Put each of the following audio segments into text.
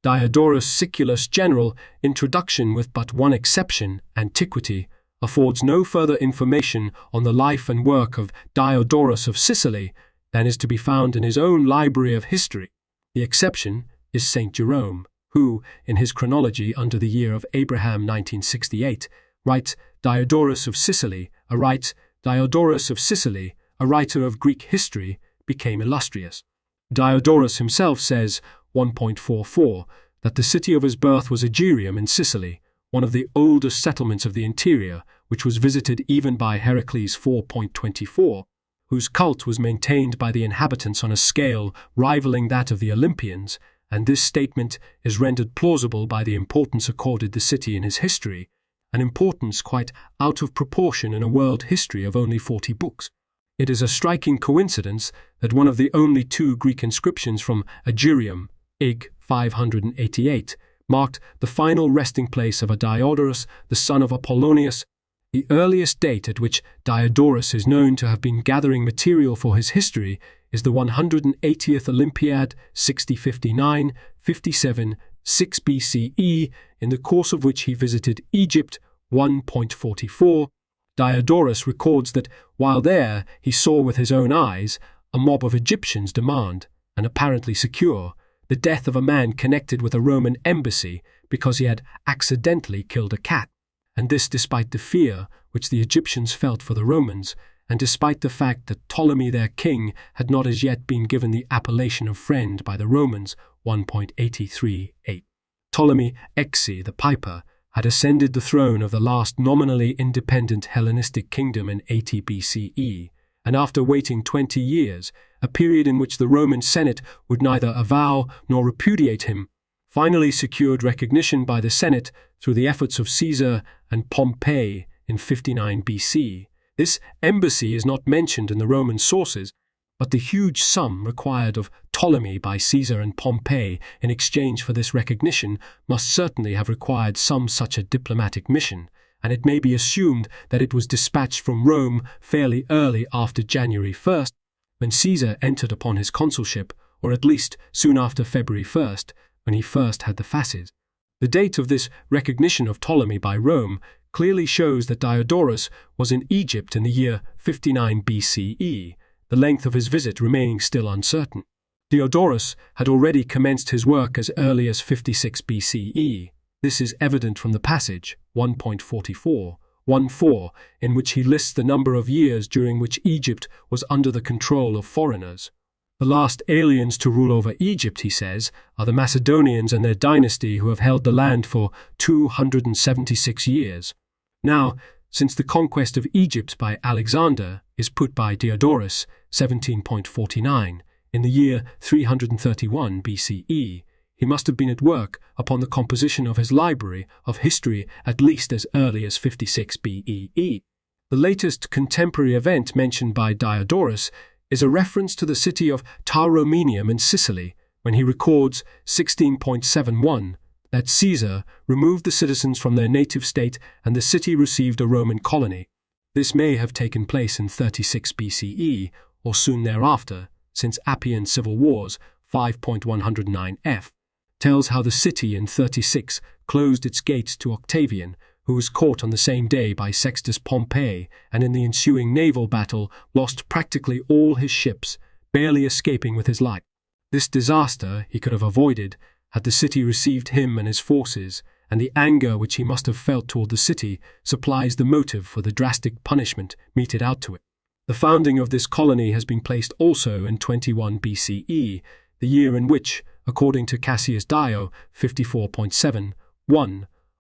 Diodorus Siculus' general introduction, with but one exception, Antiquity, affords no further information on the life and work of Diodorus of Sicily than is to be found in his own library of history. The exception is St. Jerome, who, in his chronology under the year of Abraham 1968, writes Diodorus of Sicily, a writer of Greek history, became illustrious. Diodorus himself says, 1.44, that the city of his birth was Agerium in Sicily, one of the oldest settlements of the interior, which was visited even by Heracles 4.24, whose cult was maintained by the inhabitants on a scale rivaling that of the Olympians, and this statement is rendered plausible by the importance accorded the city in his history, an importance quite out of proportion in a world history of only 40 books. It is a striking coincidence that one of the only two Greek inscriptions from Agerium, Ig. 588, marked the final resting place of a Diodorus, the son of Apollonius. The earliest date at which Diodorus is known to have been gathering material for his history is the 180th Olympiad, 6059-57, 6 BCE, in the course of which he visited Egypt. 1.44. Diodorus records that, while there, he saw with his own eyes a mob of Egyptians demand, and apparently secure, the death of a man connected with a Roman embassy because he had accidentally killed a cat, and this despite the fear which the Egyptians felt for the Romans, and despite the fact that Ptolemy their king had not as yet been given the appellation of friend by the Romans. 1.83.8. Ptolemy XVIII, the Piper, had ascended the throne of the last nominally independent Hellenistic kingdom in 80 BCE, and after waiting 20 years, a period in which the Roman Senate would neither avow nor repudiate him, finally secured recognition by the Senate through the efforts of Caesar and Pompey in 59 BC. This embassy is not mentioned in the Roman sources, but the huge sum required of Ptolemy by Caesar and Pompey in exchange for this recognition must certainly have required some such a diplomatic mission, and it may be assumed that it was dispatched from Rome fairly early after January 1st, when Caesar entered upon his consulship, or at least soon after February 1st, when he first had the fasces. The date of this recognition of Ptolemy by Rome clearly shows that Diodorus was in Egypt in the year 59 BCE, the length of his visit remaining still uncertain. Diodorus had already commenced his work as early as 56 BCE. This is evident from the passage, 1.44, in which he lists the number of years during which Egypt was under the control of foreigners. The last aliens to rule over Egypt, he says, are the Macedonians and their dynasty, who have held the land for 276 years. Now, since the conquest of Egypt by Alexander is put by Diodorus, 17.49, in the year 331 BCE, he must have been at work upon the composition of his library of history at least as early as 56 BEE. The latest contemporary event mentioned by Diodorus is a reference to the city of Tauromenium in Sicily, when he records 16.71 that Caesar removed the citizens from their native state and the city received a Roman colony. This may have taken place in 36 BCE or soon thereafter, since Appian Civil Wars 5.109f tells how the city in 36 closed its gates to Octavian, who was caught on the same day by Sextus Pompey, and in the ensuing naval battle lost practically all his ships, barely escaping with his life. This disaster he could have avoided had the city received him and his forces, and the anger which he must have felt toward the city supplies the motive for the drastic punishment meted out to it. The founding of this colony has been placed also in 21 BCE, the year in which, according to Cassius Dio 54.7,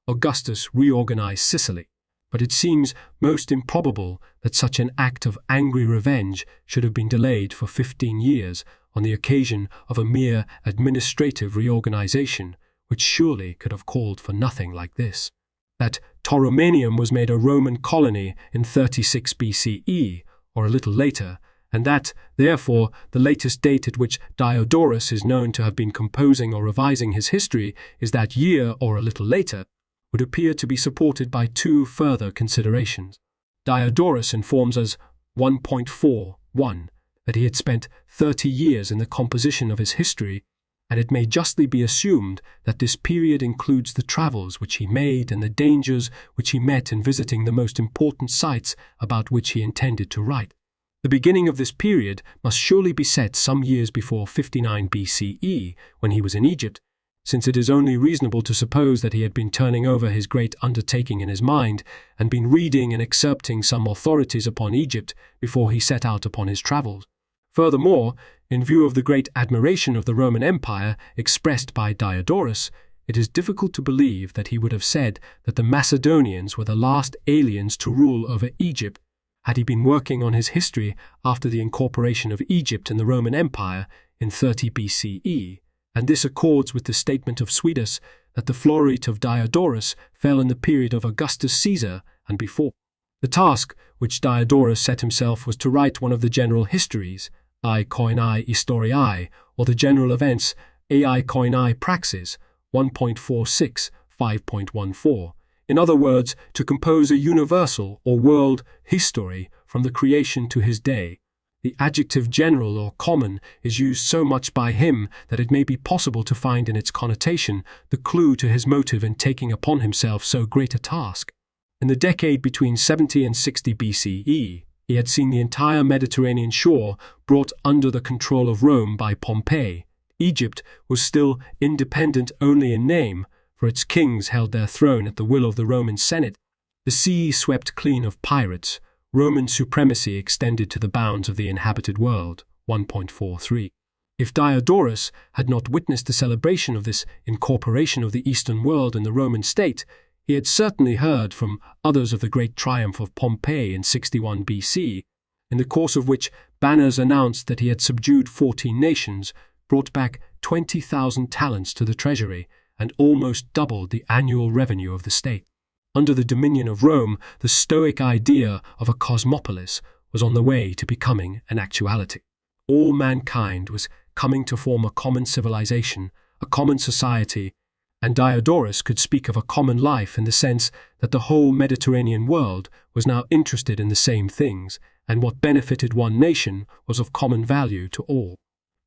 Augustus reorganized Sicily, but it seems most improbable that such an act of angry revenge should have been delayed for 15 years on the occasion of a mere administrative reorganization, which surely could have called for nothing like this. That Tauromenium was made a Roman colony in 36 BCE, or a little later, and that, therefore, the latest date at which Diodorus is known to have been composing or revising his history is that year or a little later, would appear to be supported by two further considerations. Diodorus informs us 1.41 that he had spent 30 years in the composition of his history, and it may justly be assumed that this period includes the travels which he made and the dangers which he met in visiting the most important sites about which he intended to write. The beginning of this period must surely be set some years before 59 BCE, when he was in Egypt, since it is only reasonable to suppose that he had been turning over his great undertaking in his mind and been reading and excerpting some authorities upon Egypt before he set out upon his travels. Furthermore, in view of the great admiration of the Roman Empire expressed by Diodorus, it is difficult to believe that he would have said that the Macedonians were the last aliens to rule over Egypt had he been working on his history after the incorporation of Egypt in the Roman Empire in 30 BCE, and this accords with the statement of Suidas that the flourish of Diodorus fell in the period of Augustus Caesar and before. The task which Diodorus set himself was to write one of the general histories, I koinai historiae, or the general events, ai koinai praxis, 1.46, 5.14. In other words, to compose a universal or world history from the creation to his day. The adjective general or common is used so much by him that it may be possible to find in its connotation the clue to his motive in taking upon himself so great a task. In the decade between 70 and 60 BCE, he had seen the entire Mediterranean shore brought under the control of Rome by Pompey. Egypt was still independent only in name, for its kings held their throne at the will of the Roman Senate. The sea swept clean of pirates. Roman supremacy extended to the bounds of the inhabited world. 1.43. If Diodorus had not witnessed the celebration of this incorporation of the Eastern world in the Roman state, he had certainly heard from others of the great triumph of Pompey in 61 BC, in the course of which banners announced that he had subdued 14 nations, brought back 20,000 talents to the treasury, and almost doubled the annual revenue of the state. Under the dominion of Rome, the Stoic idea of a cosmopolis was on the way to becoming an actuality. All mankind was coming to form a common civilization, a common society, and Diodorus could speak of a common life in the sense that the whole Mediterranean world was now interested in the same things, and what benefited one nation was of common value to all.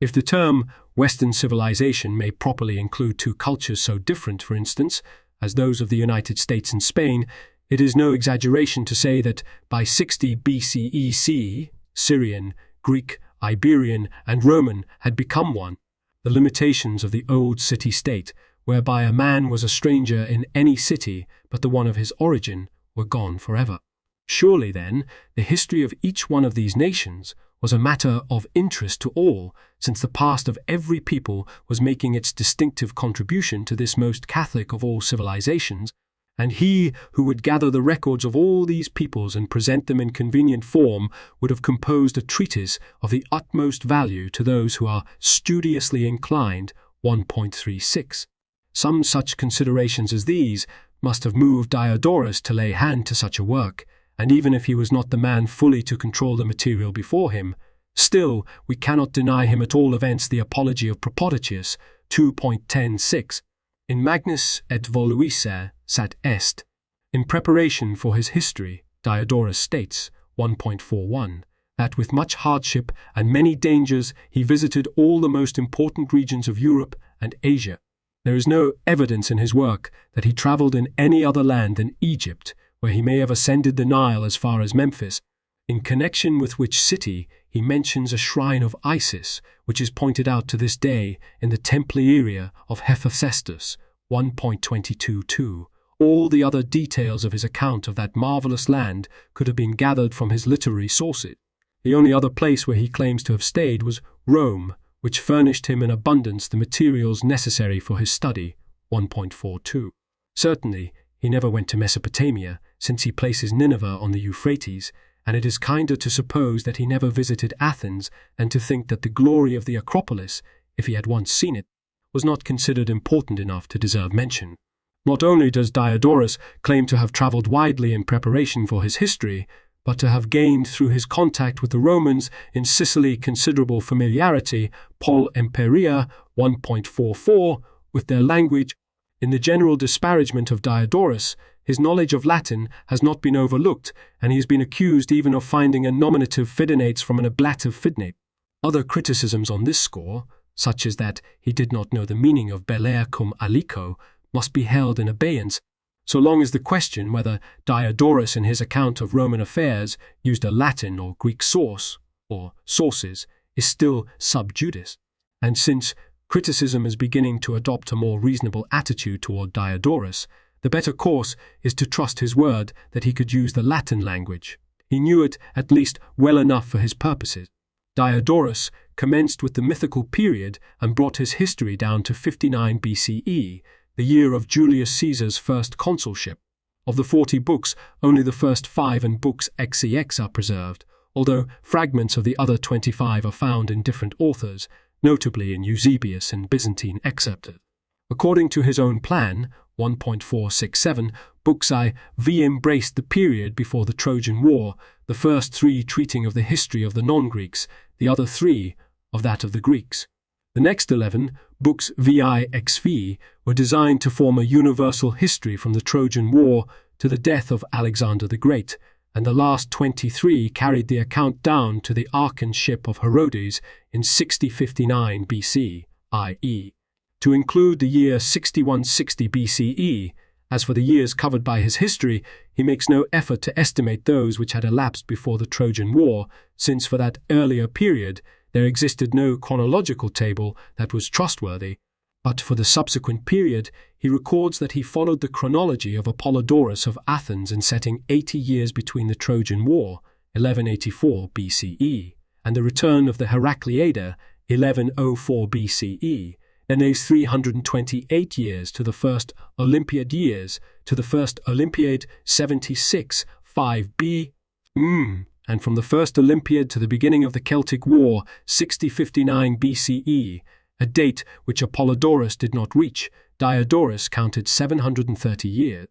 If the term Western civilization may properly include two cultures so different, for instance, as those of the United States and Spain, it is no exaggeration to say that by 60 BCE, Syrian, Greek, Iberian, and Roman had become one. The limitations of the old city-state, whereby a man was a stranger in any city but the one of his origin, were gone forever. Surely, then, the history of each one of these nations was a matter of interest to all, since the past of every people was making its distinctive contribution to this most Catholic of all civilizations, and he who would gather the records of all these peoples and present them in convenient form would have composed a treatise of the utmost value to those who are studiously inclined. 1.36. Some such considerations as these must have moved Diodorus to lay hand to such a work, and even if he was not the man fully to control the material before him, still we cannot deny him at all events the apology of Protopopus, 2.10.6. In Magnus et Voluisse sat est. In preparation for his history, Diodorus states, 1.41, that with much hardship and many dangers he visited all the most important regions of Europe and Asia. There is no evidence in his work that he travelled in any other land than Egypt, where he may have ascended the Nile as far as Memphis, in connection with which city he mentions a shrine of Isis, which is pointed out to this day in the Templi area of Hephaestus, 1.22.2. All the other details of his account of that marvellous land could have been gathered from his literary sources. The only other place where he claims to have stayed was Rome, which furnished him in abundance the materials necessary for his study. 1.42. Certainly, he never went to Mesopotamia, since he places Nineveh on the Euphrates, and it is kinder to suppose that he never visited Athens than to think that the glory of the Acropolis, if he had once seen it, was not considered important enough to deserve mention. Not only does Diodorus claim to have travelled widely in preparation for his history, but to have gained through his contact with the Romans in Sicily considerable familiarity, Pol Imperia 1.44, with their language. In the general disparagement of Diodorus, his knowledge of Latin has not been overlooked, and he has been accused even of finding a nominative fidinates from an ablative fidnate. Other criticisms on this score, such as that he did not know the meaning of bellare cum alico, must be held in abeyance, so long as the question whether Diodorus in his account of Roman affairs used a Latin or Greek source, or sources, is still sub judice. And since criticism is beginning to adopt a more reasonable attitude toward Diodorus, the better course is to trust his word that he could use the Latin language. He knew it at least well enough for his purposes. Diodorus commenced with the mythical period and brought his history down to 59 BCE, the year of Julius Caesar's first consulship. Of the 40 books, only the first 5 and books XVIII are preserved, although fragments of the other 25 are found in different authors, notably in Eusebius and Byzantine excerpted. According to his own plan, 1.467, Book XVIII embraced the period before the Trojan War, the first 3 treating of the history of the non-Greeks, the other 3 of that of the Greeks. The next 11, books VI XV, were designed to form a universal history from the Trojan War to the death of Alexander the Great, and the last 23 carried the account down to the Arkan ship of Herodes in 6059 BC, i.e., to include the year 6160 BCE. As for the years covered by his history, he makes no effort to estimate those which had elapsed before the Trojan War, since for that earlier period there existed no chronological table that was trustworthy. But for the subsequent period, he records that he followed the chronology of Apollodorus of Athens in setting 80 years between the Trojan War, 1184 BCE, and the return of the Heracliada, 1104 BCE, and these 328 years to the first Olympiad years, to the first Olympiad 76, 5b, and from the first Olympiad to the beginning of the Celtic War, 6059 BCE, a date which Apollodorus did not reach. Diodorus counted 730 years.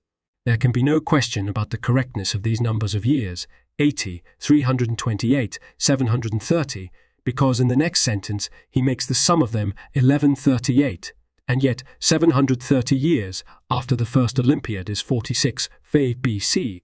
There can be no question about the correctness of these numbers of years, 80, 328, 730, because in the next sentence he makes the sum of them 1138, and yet 730 years after the first Olympiad is 46 BC,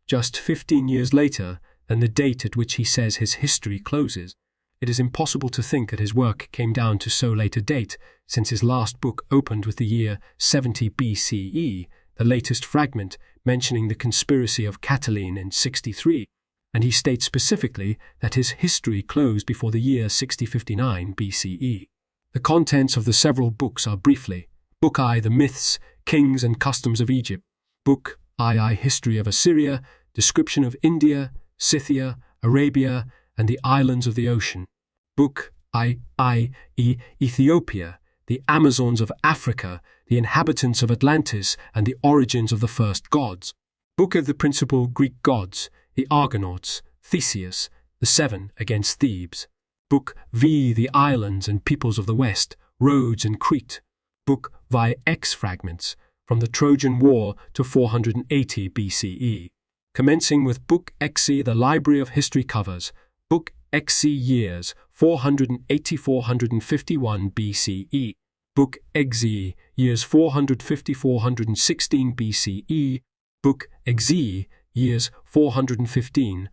just 15 years later than the date at which he says his history closes. It is impossible to think that his work came down to so late a date, since his last book opened with the year 70 BCE, the latest fragment mentioning the conspiracy of Catiline in 63, and he states specifically that his history closed before the year 6059 BCE. The contents of the several books are briefly: Book I, the Myths, Kings and Customs of Egypt; Book II, History of Assyria, Description of India, Scythia, Arabia, and the Islands of the Ocean; Book II, Ethiopia, the Amazons of Africa, the inhabitants of Atlantis, and the origins of the first gods; Book of the principal Greek gods, the Argonauts, Theseus, the 7 against Thebes; Book V, the islands and peoples of the West, Rhodes and Crete; Book VX fragments, from the Trojan War to 480 BCE. Commencing with Book XC, the Library of History covers Book XC years 480–451 BCE, Book XE years 450–416 BCE, Book XE years 415–405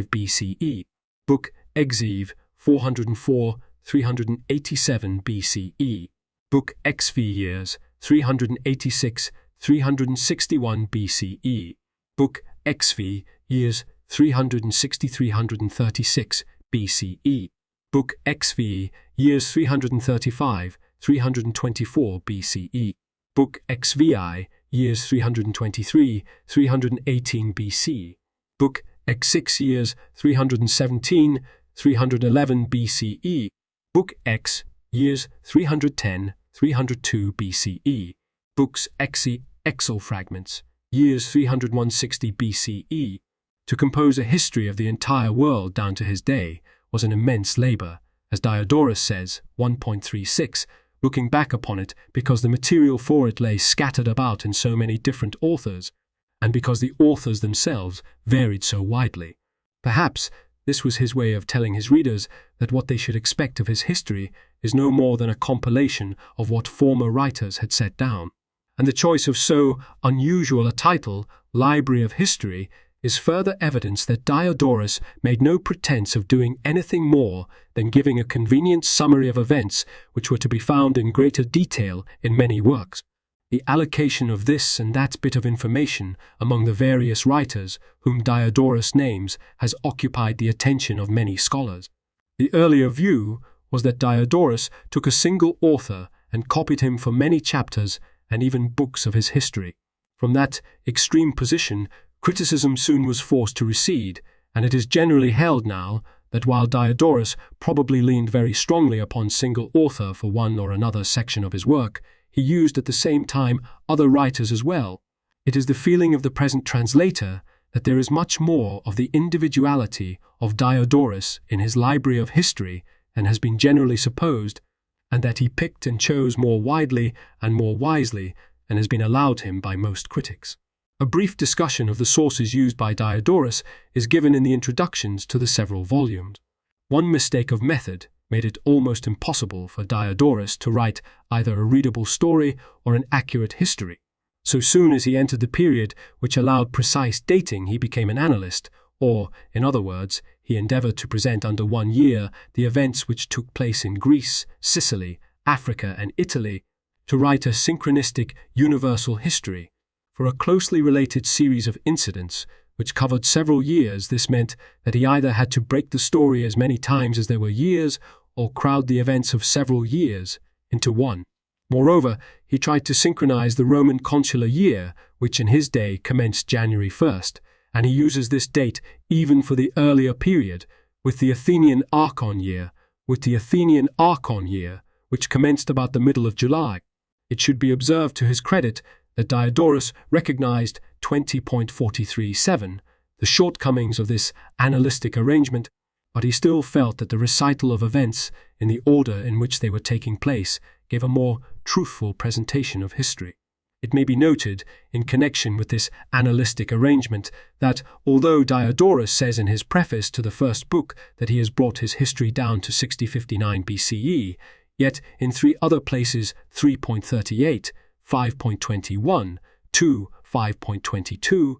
BCE, Book XEV 404–387 BCE, Book XV years 386–361 BCE, Book XV years 360–336 BCE, Book XV years 335–324 BCE, Book XVI years 323–318 BC, Book X6 years 317–311 BCE, Book X years 310–302 BCE, Books XXXII fragments, years 300–160 BCE. To compose a history of the entire world down to his day was an immense labor, as Diodorus says, 1.36, looking back upon it because the material for it lay scattered about in so many different authors, and because the authors themselves varied so widely. Perhaps this was his way of telling his readers that what they should expect of his history is no more than a compilation of what former writers had set down. And the choice of so unusual a title, Library of History, is further evidence that Diodorus made no pretense of doing anything more than giving a convenient summary of events which were to be found in greater detail in many works. The allocation of this and that bit of information among the various writers whom Diodorus names has occupied the attention of many scholars. The earlier view was that Diodorus took a single author and copied him for many chapters and even books of his history. From that extreme position, criticism soon was forced to recede, and it is generally held now that while Diodorus probably leaned very strongly upon single author for one or another section of his work, he used at the same time other writers as well. It is the feeling of the present translator that there is much more of the individuality of Diodorus in his library of history than has been generally supposed, and that he picked and chose more widely and more wisely than has been allowed him by most critics. A brief discussion of the sources used by Diodorus is given in the introductions to the several volumes. One mistake of method made it almost impossible for Diodorus to write either a readable story or an accurate history. So soon as he entered the period which allowed precise dating, he became an annalist, or, in other words, he endeavored to present under 1 year the events which took place in Greece, Sicily, Africa, and Italy, to write a synchronistic universal history. For a closely related series of incidents, which covered several years, this meant that he either had to break the story as many times as there were years, or crowd the events of several years into one. Moreover, he tried to synchronize the Roman consular year, which in his day commenced January 1st, and he uses this date even for the earlier period, with the Athenian Archon year, which commenced about the middle of July. It should be observed to his credit that Diodorus recognized 20.437, the shortcomings of this annalistic arrangement, but he still felt that the recital of events in the order in which they were taking place gave a more truthful presentation of history. It may be noted, in connection with this annalistic arrangement, that although Diodorus says in his preface to the first book that he has brought his history down to 6059 BCE, yet in 3 other places, 3.38, 5.21, 5.22,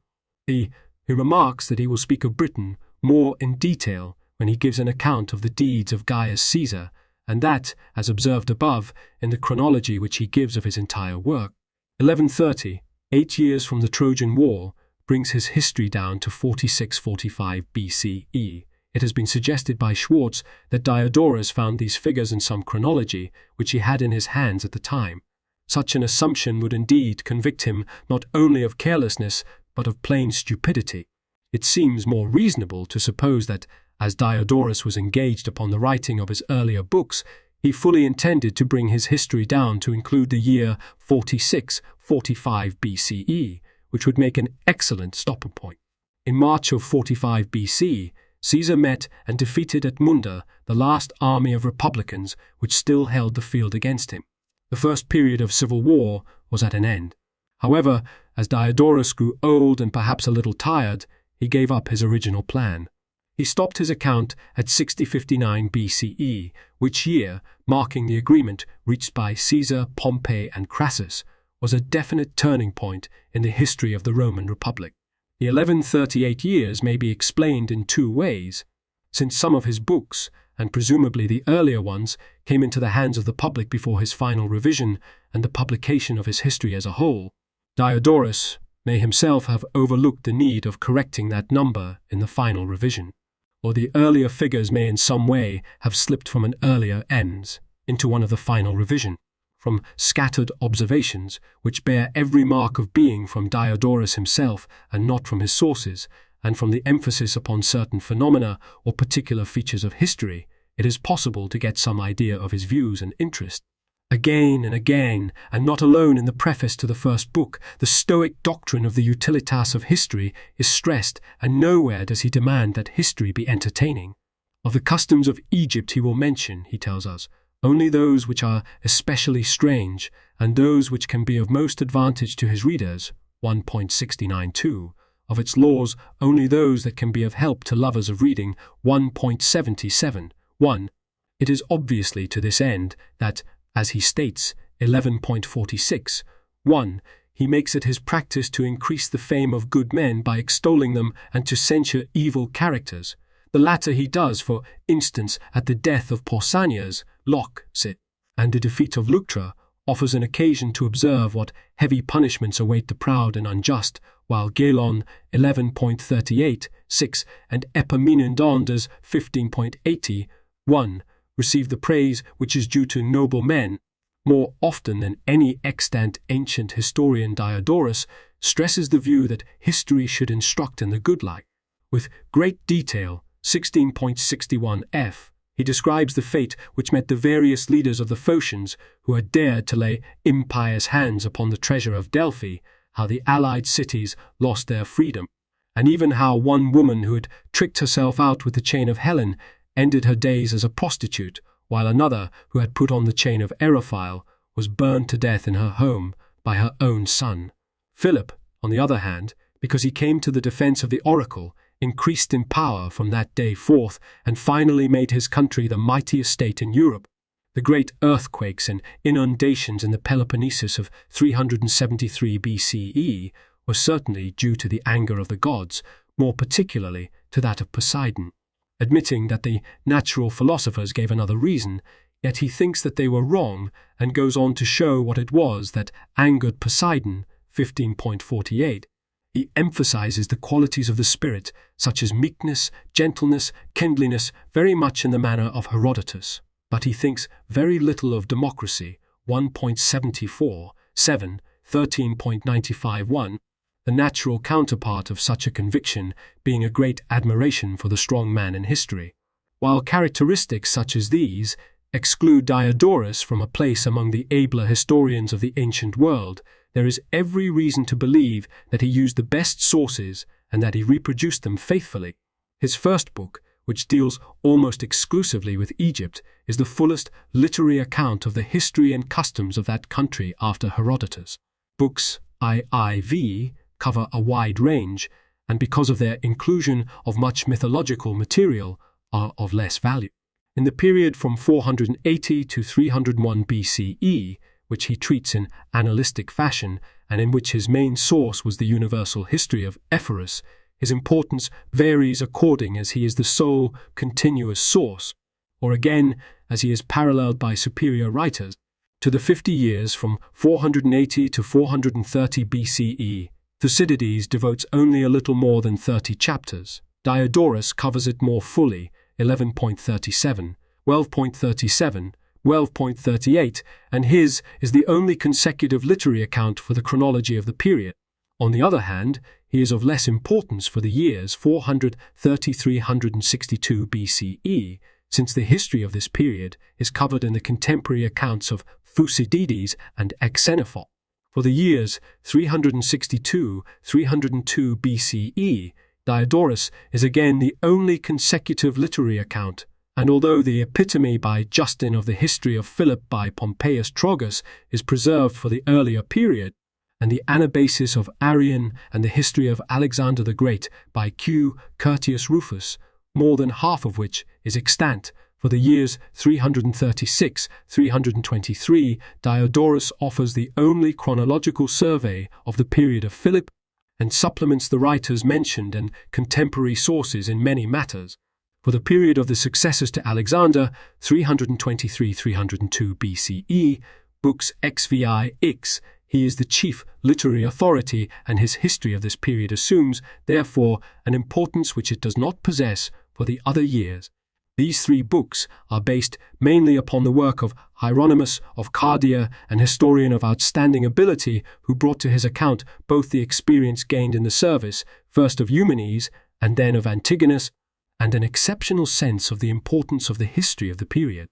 he remarks that he will speak of Britain more in detail when he gives an account of the deeds of Gaius Caesar, and that, as observed above, in the chronology which he gives of his entire work. 1130, 8 years from the Trojan War, brings his history down to 4645 BCE. It has been suggested by Schwartz that Diodorus found these figures in some chronology which he had in his hands at the time. Such an assumption would indeed convict him not only of carelessness but of plain stupidity. It seems more reasonable to suppose that, as Diodorus was engaged upon the writing of his earlier books, he fully intended to bring his history down to include the year 4645 BCE, which would make an excellent stopping point. In March of 45 BC, Caesar met and defeated at Munda the last army of Republicans which still held the field against him. The first period of civil war was at an end. However, as Diodorus grew old and perhaps a little tired, he gave up his original plan. He stopped his account at 6059 BCE, which year, marking the agreement reached by Caesar, Pompey, and Crassus, was a definite turning point in the history of the Roman Republic. The 1138 years may be explained in 2 ways. Since some of his books, and presumably the earlier ones, came into the hands of the public before his final revision and the publication of his history as a whole, Diodorus may himself have overlooked the need of correcting that number in the final revision, or the earlier figures may in some way have slipped from an earlier ends into one of the final revision, from scattered observations which bear every mark of being from Diodorus himself and not from his sources, and from the emphasis upon certain phenomena or particular features of history, it is possible to get some idea of his views and interests. Again and again, and not alone in the preface to the first book, the Stoic doctrine of the utilitas of history is stressed, and nowhere does he demand that history be entertaining. Of the customs of Egypt he will mention, he tells us, only those which are especially strange, and those which can be of most advantage to his readers, 1.692, of its laws only those that can be of help to lovers of reading, 1.77, 1. It is obviously to this end that, as he states, 11.46, 1, he makes it his practice to increase the fame of good men by extolling them and to censure evil characters. The latter he does, for instance, at the death of Pausanias, Locke, and the defeat of Leuctra, offers an occasion to observe what heavy punishments await the proud and unjust, while Gelon 11.38, 6, and Epaminondas 15.80, receive the praise which is due to noble men. More often than any extant ancient historian, Diodorus stresses the view that history should instruct in the good life. With great detail, 16.61f, he describes the fate which met the various leaders of the Phocians who had dared to lay impious hands upon the treasure of Delphi, how the allied cities lost their freedom, and even how one woman who had tricked herself out with the chain of Helen ended her days as a prostitute, while another, who had put on the chain of Erophile, was burned to death in her home by her own son. Philip, on the other hand, because he came to the defense of the oracle, increased in power from that day forth, and finally made his country the mightiest state in Europe. The great earthquakes and inundations in the Peloponnesus of 373 BCE were certainly due to the anger of the gods, more particularly to that of Poseidon. Admitting that the natural philosophers gave another reason, yet he thinks that they were wrong, and goes on to show what it was that angered Poseidon, 15.48. He emphasizes the qualities of the spirit, such as meekness, gentleness, kindliness, very much in the manner of Herodotus. But he thinks very little of democracy, 1.74, 7, 13.95, the natural counterpart of such a conviction being a great admiration for the strong man in history. While characteristics such as these exclude Diodorus from a place among the abler historians of the ancient world, there is every reason to believe that he used the best sources and that he reproduced them faithfully. His first book, which deals almost exclusively with Egypt, is the fullest literary account of the history and customs of that country after Herodotus. Books IIV cover a wide range, and because of their inclusion of much mythological material, are of less value. In the period from 480 to 301 BCE, which he treats in analytic fashion, and in which his main source was the universal history of Ephorus, his importance varies according as he is the sole continuous source, or again as he is paralleled by superior writers. To the 50 years from 480 to 430 BCE, Thucydides devotes only a little more than 30 chapters. Diodorus covers it more fully, 11.37, 12.37, 12.38, and his is the only consecutive literary account for the chronology of the period. On the other hand, he is of less importance for the years 400–362 BCE, since the history of this period is covered in the contemporary accounts of Thucydides and Xenophon. For the years 362–302 BCE, Diodorus is again the only consecutive literary account, and although the epitome by Justin of the history of Philip by Pompeius Trogus is preserved for the earlier period, and the Anabasis of Arrian and the history of Alexander the Great by Q. Curtius Rufus, more than half of which is extant, for the years 336–323, Diodorus offers the only chronological survey of the period of Philip, and supplements the writers mentioned and contemporary sources in many matters. For the period of the successors to Alexander, 323–302 BCE, books XVIII, he is the chief literary authority, and his history of this period assumes, therefore, an importance which it does not possess for the other years. These three books are based mainly upon the work of Hieronymus of Cardia, an historian of outstanding ability who brought to his account both the experience gained in the service, first of Eumenes and then of Antigonus, and an exceptional sense of the importance of the history of the period.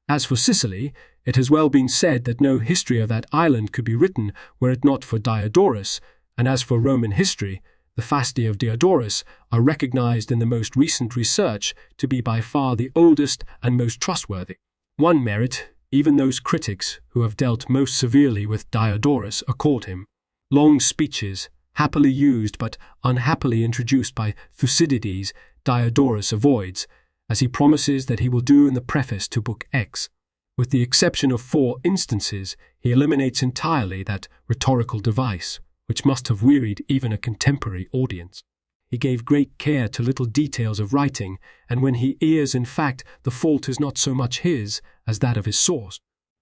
As for Sicily, it has well been said that no history of that island could be written were it not for Diodorus, and as for Roman history, the Fasti of Diodorus are recognized in the most recent research to be by far the oldest and most trustworthy. One merit, even those critics who have dealt most severely with Diodorus accord him. Long speeches, happily used but unhappily introduced by Thucydides, Diodorus avoids, as he promises that he will do in the preface to Book X. With the exception of 4 instances, he eliminates entirely that rhetorical device, which must have wearied even a contemporary audience. He gave great care to little details of writing, and when he errs, in fact, the fault is not so much his as that of his source.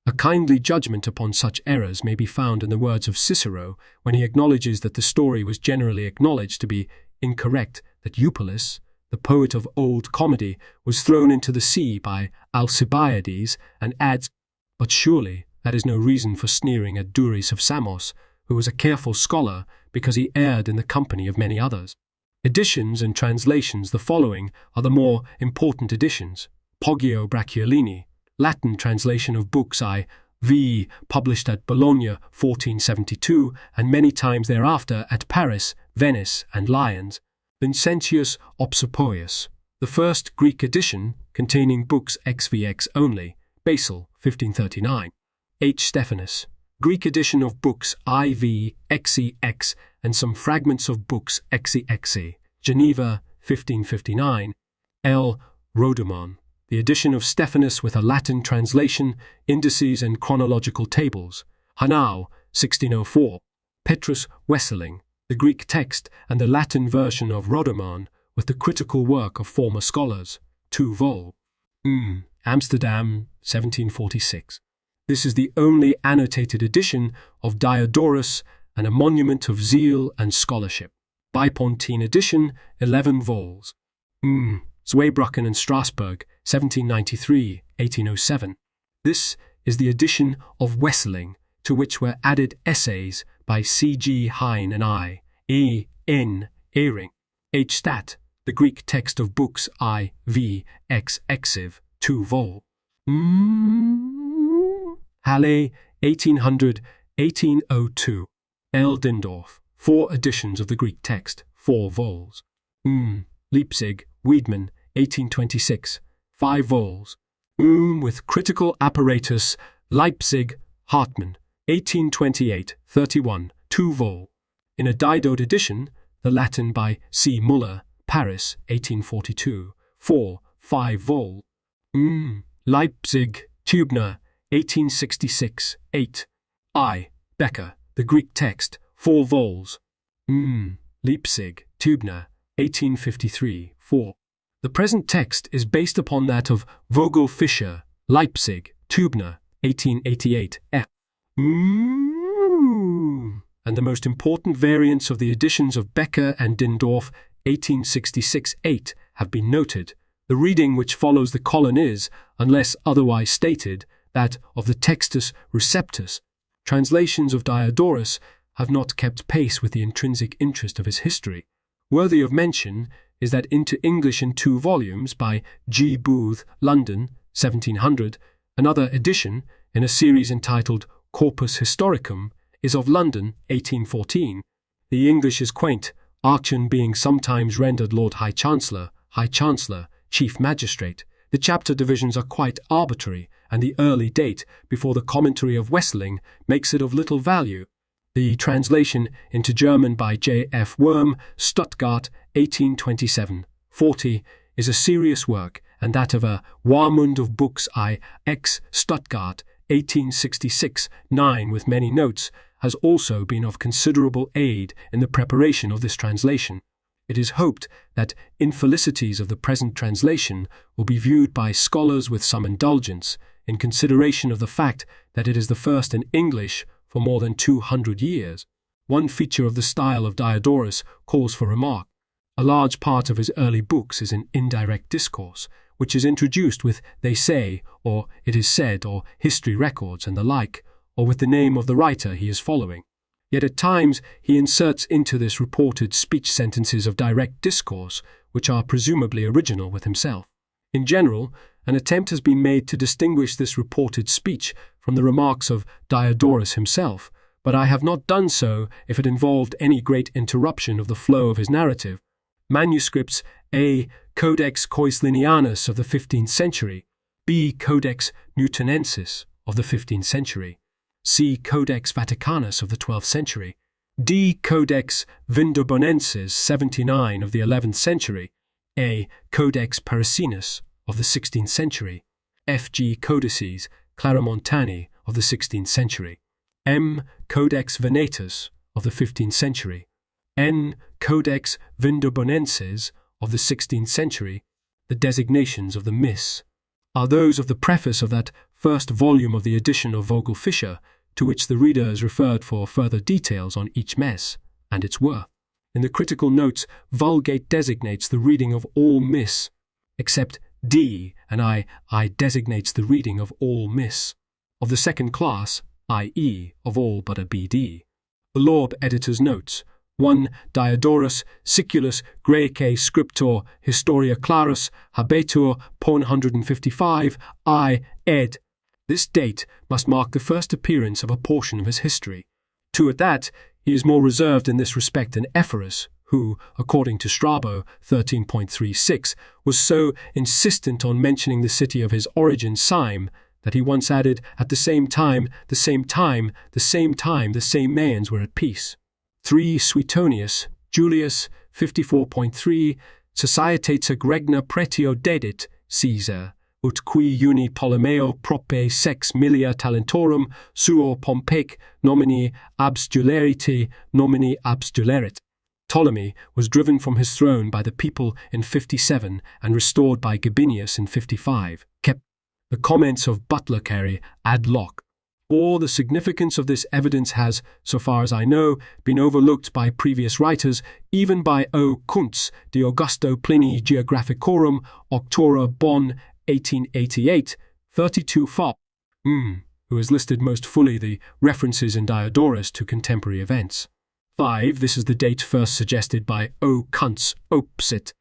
A kindly judgment upon such errors may be found in the words of Cicero when he acknowledges that the story was generally acknowledged to be incorrect, that Eupolis, the poet of old comedy, was thrown into the sea by Alcibiades, and adds, "But surely that is no reason for sneering at Duris of Samos, who was a careful scholar because he erred in the company of many others." Editions and translations the following are the more important editions: Poggio Bracciolini, Latin translation of books I.V., published at Bologna 1472 and many times thereafter at Paris, Venice, and Lyons. Vincentius Opsipoius, the first Greek edition containing books XVIII only, Basel 1539. H. Stephanus, Greek edition of books IV, XEX, and some fragments of books XXXII, Geneva 1559. L. Rodemon, the edition of Stephanus with a Latin translation, indices and chronological tables, Hanau 1604. Petrus Wesseling, the Greek text and the Latin version of Rodemon with the critical work of former scholars, 2 vol. Amsterdam 1746. This is the only annotated edition of Diodorus and a monument of zeal and scholarship. Bipontine edition, 11 vols. Zweibrücken and Strasbourg, 1793, 1807. This is the edition of Wesseling, to which were added essays by C. G. Hine and I. E. N. Ehring. H. Stat, the Greek text of books I. V. XXXII, 2 vol. Halle, 1800, 1802. L. Dindorf, 4 editions of the Greek text, 4 vols. Leipzig, Wiedmann, 1826, 5 vols. With critical apparatus, Leipzig, Hartmann, 1828, 31, 2 vol. In a Diderot edition, the Latin by C. Muller, Paris, 1842, 5 vol. Leipzig, Tübner, 1866, 8. I. Becker, the Greek text, 4 vols. Leipzig, Tübner, 1853, 4. The present text is based upon that of Vogel Fischer, Leipzig, Tübner, 1888, F. And the most important variants of the editions of Becker and Dindorf, 1866, 8, have been noted. The reading which follows the colon is, unless otherwise stated, that of the Textus Receptus. Translations of Diodorus have not kept pace with the intrinsic interest of his history. Worthy of mention is that into English in 2 volumes by G. Booth, London, 1700, another edition, in a series entitled Corpus Historicum, is of London, 1814. The English is quaint, Archon being sometimes rendered Lord High Chancellor, Chief Magistrate. The chapter divisions are quite arbitrary, and the early date, before the commentary of Wesseling, makes it of little value. The translation into German by J. F. Worm, Stuttgart, 1827, 40, is a serious work, and that of a Warmund of Books I. X. Stuttgart, 1866, 9, with many notes, has also been of considerable aid in the preparation of this translation. It is hoped that infelicities of the present translation will be viewed by scholars with some indulgence, in consideration of the fact that it is the first in English for more than 200 years. One feature of the style of Diodorus calls for remark. A large part of his early books is in indirect discourse, which is introduced with "they say," or "it is said," or history records and the like, or with the name of the writer he is following. Yet at times he inserts into this reported speech sentences of direct discourse, which are presumably original with himself. In general, an attempt has been made to distinguish this reported speech from the remarks of Diodorus himself, but I have not done so if it involved any great interruption of the flow of his narrative. Manuscripts A. Codex Coislinianus of the 15th century, B. Codex Newtonensis of the 15th century, C. Codex Vaticanus of the 12th century, D. Codex Vindobonensis 79 of the 11th century, A. Codex Paracinus of the 16th century, F. G. Codices Claromontani of the 16th century. M. Codex Venatus of the 15th century, N. Codex Vindobonenses of the 16th century. The designations of the Miss are those of the preface of that first volume of the edition of Vogel-Fischer, to which the reader is referred for further details on each mess and its worth. In the critical notes, Vulgate designates the reading of all Miss, except D, and I designates the reading of all Miss of the second class, i.e., of all but a BD. The Lord Editor's Notes. 1. Diodorus Siculus Graece Scriptor Historia Clarus Habetur Pon 155 I. ed. This date must mark the first appearance of a portion of his history. 2. At that, he is more reserved in this respect than Ephorus, who, according to Strabo 13.36, was so insistent on mentioning the city of his origin, Syme, that he once added, at the same time, the same Mayans were at peace. 3. Suetonius, Julius, 54.3, Societates regna pretio dedit, Caesar, ut qui uni Ptolemeo prope sex milia talentorum suo Pompeic nomini abstulerit. Ptolemy was driven from his throne by the people in 57 and restored by Gabinius in 55. Kept the comments of Butler carry ad loc. Or the significance of this evidence has, so far as I know, been overlooked by previous writers, even by O. Kuntz, De Augusto Plini Geographicorum, Octora Bonn, 1888, 32 Fop, who has listed most fully the references in Diodorus to contemporary events. 5. This is the date first suggested by O. Kuntz, Opsit,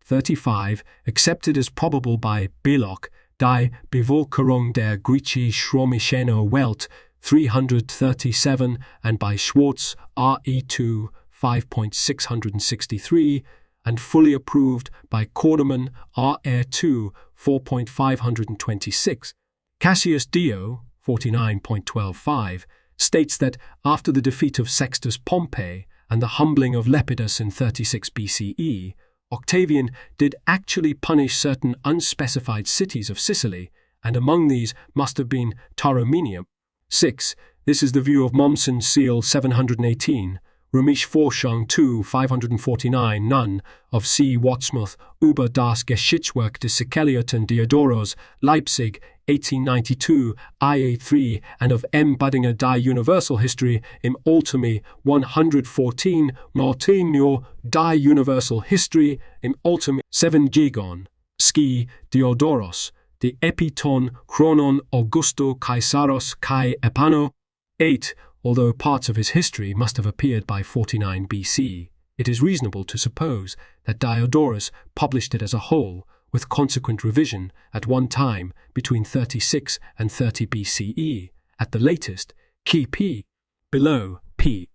35, accepted as probable by Belloc, Die Bevölkerung der Griechisch Römischen Welt, 337, and by Schwartz, RE2, 5.663, and fully approved by Kornemann, RR2, 4.526. Cassius Dio, 49.125, states that after the defeat of Sextus Pompey and the humbling of Lepidus in 36 BCE, Octavian did actually punish certain unspecified cities of Sicily, and among these must have been Tauromenium. 6. This is the view of Mommsen, Seal 718, Römisch Forschung 2, 549, none, of C. Watsmuth, über das Geschichtswerk des Siculioten Diodorus, Leipzig, 1892, IA3, and of M. Buddinger Die Universal History im Ultimi 114, Martinio Die Universal History im Ultimi 7 Gigon, Ski Diodoros, de Epiton Chronon Augusto Caesaros Kai Epano. 8. Although parts of his history must have appeared by 49 BC, it is reasonable to suppose that Diodorus published it as a whole, with consequent revision at one time between 36 and 30 BCE, at the latest, Key P. Below, P.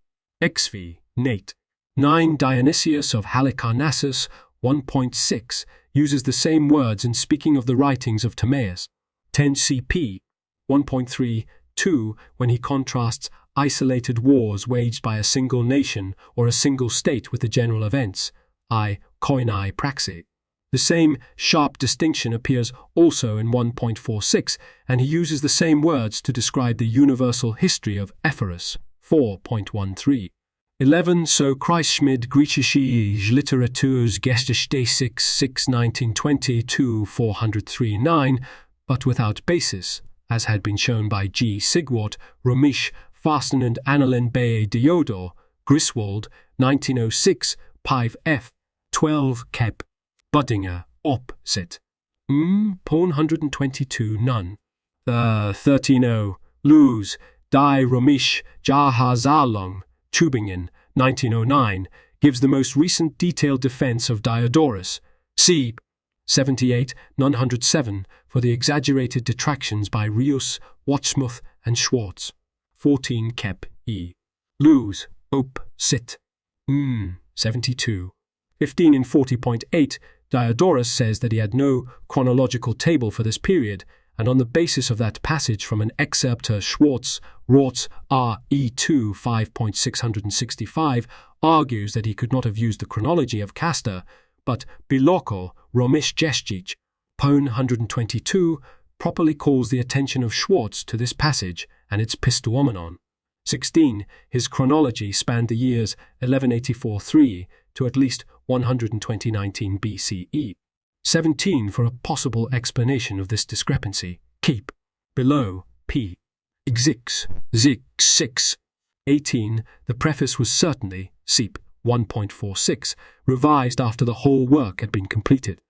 XV. Nate. 9. Dionysius of Halicarnassus, 1.6, uses the same words in speaking of the writings of Timaeus. 10 CP. 1.3, 2, when he contrasts isolated wars waged by a single nation or a single state with the general events, I. Koinai Praxi. The same sharp distinction appears also in 1.46, and he uses the same words to describe the universal history of Ephorus, 4.13. 11. So Kreisschmidt Griechische Literaturs Geschichte 6 1920 403 9, but without basis, as had been shown by G. Sigwart, Romisch, Fasten and Annalen Bae Diodor, Griswold, 1906, Pive F. 12 Kep. Buddinger, Op. Sit. Pon 122 none. 13 Luz, Die Romisch, Jahrhazalung, Tübingen, 1909, gives the most recent detailed defense of Diodorus. C. 78, 907, for the exaggerated detractions by Rius, Watsmuth, and Schwartz. 14 Kep. E. Luz, Op. Sit. 72. 15 in 40.8, Diodorus says that he had no chronological table for this period, and on the basis of that passage from an excerpt to Schwartz, Rorts, R.E.2, 5.665, argues that he could not have used the chronology of Castor, but Biloko, Romisch Gestich, Pone 122, properly calls the attention of Schwartz to this passage and its Pistomenon. 16. His chronology spanned the years 1184-3 to at least 120-19 BCE. 17. For a possible explanation of this discrepancy, keep below p. XXXII. 18. The preface was certainly, Seep 1.46, revised after the whole work had been completed.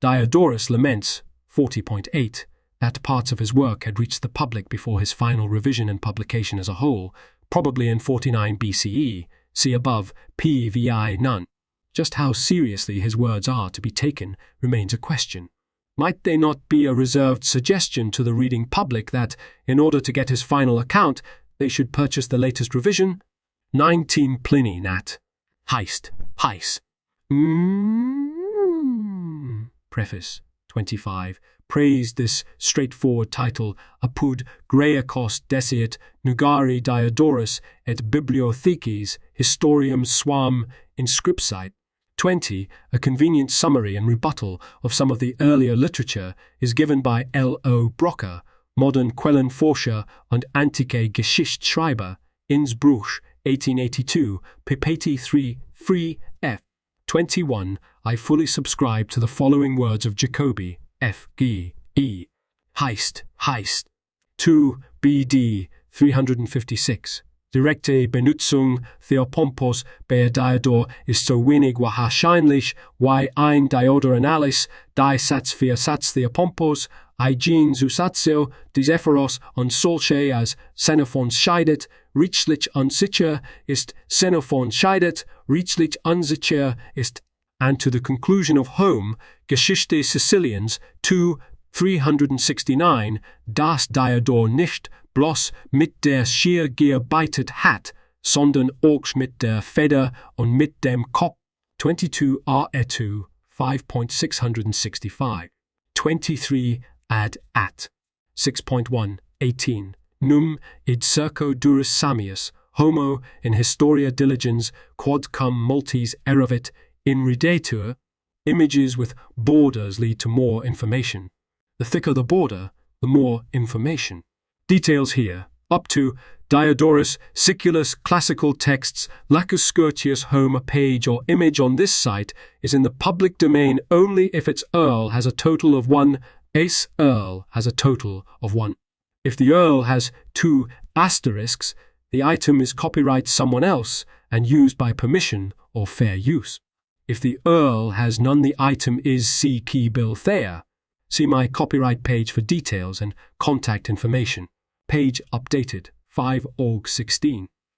Diodorus laments, 40.8, that parts of his work had reached the public before his final revision and publication as a whole, probably in 49 BCE, see above, PVI none. Just how seriously his words are to be taken remains a question. Might they not be a reserved suggestion to the reading public that, in order to get his final account, they should purchase the latest revision? 19. Pliny nat. Heist. Preface. 25. Praised this straightforward title, apud Graecos desiit nugari Diodorus et Bibliothecis Historiam suam inscripsit. 20. A convenient summary and rebuttal of some of the earlier literature is given by L.O. Brocker, Modern Quellenforscher und Antike Geschichtsschreiber, Innsbruck, 1882, pp. 3, free, f. 21. I fully subscribe to the following words of Jacobi, F.G.E. Heist. 2. B.D. 356. Direkte Benutzung Theopompos bei Diodor ist so wenig wahrscheinlich, wie ein Diodoranalis, die Satz für Satz Theopompos, Eigen Zusatio, des Ephoros und solche as Xenophon scheidet, reichlich unsicher ist, Xenophon scheidet, reichlich unsicher ist, and to the conclusion of Home, Geschichte Sicilians, 2, 369, das Diodor nicht bloß mit der Schier gearbeitet hat, sondern auch mit der Feder und mit dem Kopf. 22 RE2, 5.665. 23 ad at. 6.1, 18. Num id circo durus Samius, homo in historia diligens quodcum multis eravit in redatur. Images with borders lead to more information. The thicker the border, the more information. Details here, up to Diodorus Siculus classical texts, Lacus Scotius home. A page or image on this site is in the public domain only if its Earl has a total of 1, ace Earl has a total of 1. If the Earl has 2 asterisks, the item is copyright someone else and used by permission or fair use. If the Earl has none, the item is C. Key Bill Thayer. See my copyright page for details and contact information. Page updated, 5 Aug 16.